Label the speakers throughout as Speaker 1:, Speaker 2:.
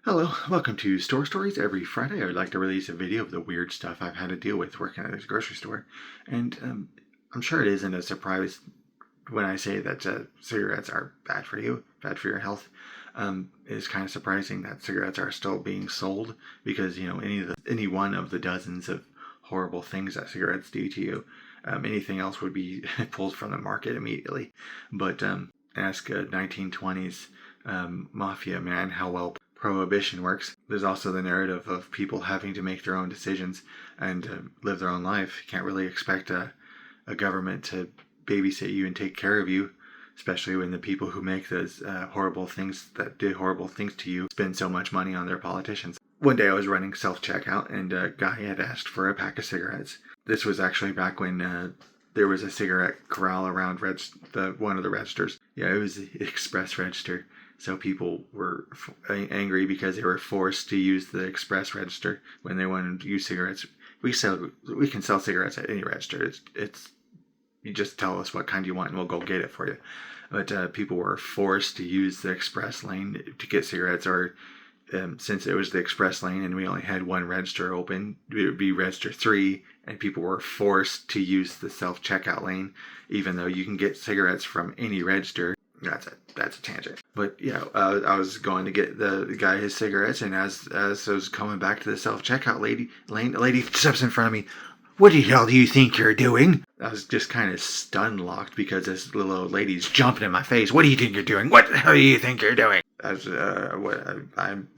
Speaker 1: Hello, welcome to Store Stories. Every Friday I would like to release a video of the weird stuff I've had to deal with working at a grocery store. And I'm sure it isn't a surprise when I say that cigarettes are bad for you, bad for your health. It's kind of surprising that cigarettes are still being sold because, any one of the dozens of horrible things that cigarettes do to you, anything else would be pulled from the market immediately. But ask a 1920s mafia man how well prohibition works. There's also the narrative of people having to make their own decisions and live their own life. You can't really expect a government to babysit you and take care of you, especially when the people who make those horrible things that did horrible things to you spend so much money on their politicians. One day I was running self-checkout and a guy had asked for a pack of cigarettes. This was actually back when there was a cigarette corral around one of the registers. Yeah, it was the express register. So people were angry because they were forced to use the express register when they wanted to use cigarettes. We can sell cigarettes at any register. It's you just tell us what kind you want and we'll go get it for you. But people were forced to use the express lane to get cigarettes, or since it was the express lane and we only had one register open, it would be register 3, and people were forced to use the self-checkout lane, even though you can get cigarettes from any register. That's a tangent. But yeah, I was going to get the guy his cigarettes, and as I was coming back to the self-checkout lane, the lady steps in front of me. "What the hell do you think you're doing?" I was just kind of stun-locked because this little old lady's jumping in my face. "What do you think you're doing? What the hell do you think you're doing?" I'm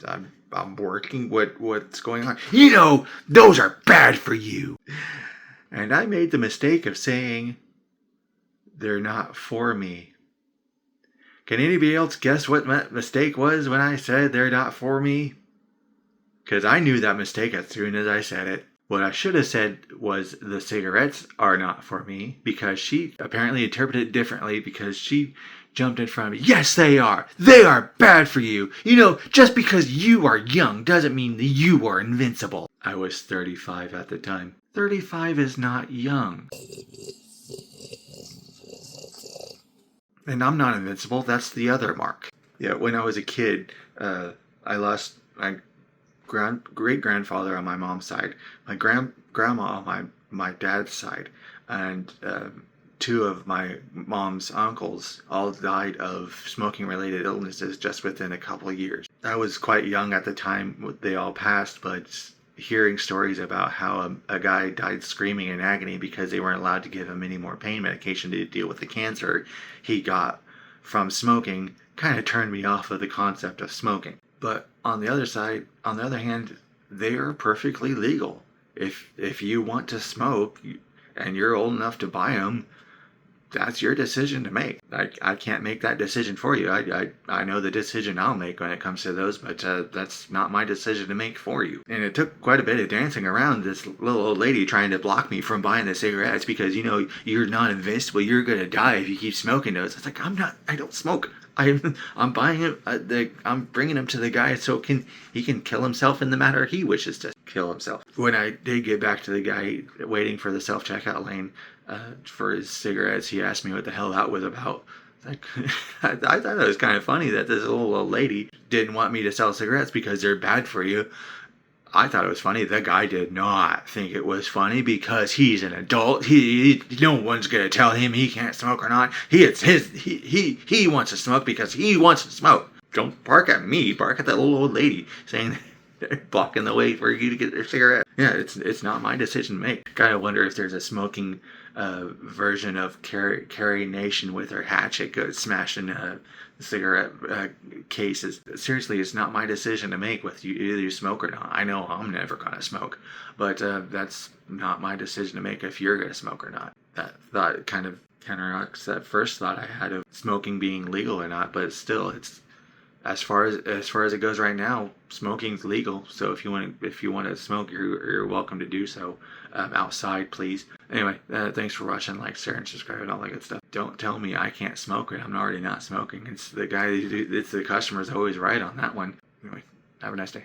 Speaker 1: working. What's going on? Those are bad for you. And I made the mistake of saying, "They're not for me." Can anybody else guess what my mistake was when I said they're not for me? Because I knew that mistake as soon as I said it. What I should have said was the cigarettes are not for me, because she apparently interpreted it differently because she jumped in front of me. "Yes, they are. They are bad for you. Just because you are young doesn't mean that you are invincible." I was 35 at the time. 35 is not young. And I'm not invincible. That's the other mark. Yeah, when I was a kid, I lost my great-grandfather on my mom's side, my grandma on my dad's side, and 2 of my mom's uncles all died of smoking-related illnesses just within a couple of years. I was quite young at the time they all passed, but hearing stories about how a guy died screaming in agony because they weren't allowed to give him any more pain medication to deal with the cancer he got from smoking kind of turned me off of the concept of smoking. But on the other hand, they are perfectly legal. If you want to smoke and you're old enough to buy them, that's your decision to make. I can't make that decision for you. I know the decision I'll make when it comes to those, but that's not my decision to make for you. And it took quite a bit of dancing around this little old lady trying to block me from buying the cigarettes because, you're not invincible. You're going to die if you keep smoking those. It's like, I don't smoke. I'm buying it. I'm bringing him to the guy so he can kill himself in the manner he wishes to kill himself. When I did get back to the guy waiting for the self-checkout lane for his cigarettes, he asked me what the hell that was about. Like, I thought it was kind of funny that this little old lady didn't want me to sell cigarettes because they're bad for you. I thought it was funny. The guy did not think it was funny because he's an adult. No one's gonna tell him he can't smoke or not. He wants to smoke because he wants to smoke. Don't bark at me. Bark at that little old lady saying they're blocking the way for you to get their cigarette. Yeah, it's not my decision to make. Kind of wonder if there's a smoking version of Carrie Nation with her hatchet smashing cigarette cases. Seriously, it's not my decision to make whether you smoke or not. I know I'm never gonna smoke, but that's not my decision to make if you're gonna smoke or not. That thought kind of counteracts that first thought I had of smoking being legal or not, but still, it's as far as it goes right now, smoking's legal. So if you want to smoke, you're welcome to do so outside, please. Anyway, thanks for watching. Like, share, and subscribe, and all that good stuff. Don't tell me I can't smoke when I'm already not smoking. It's the guy. It's the customer's always right on that one. Anyway, have a nice day.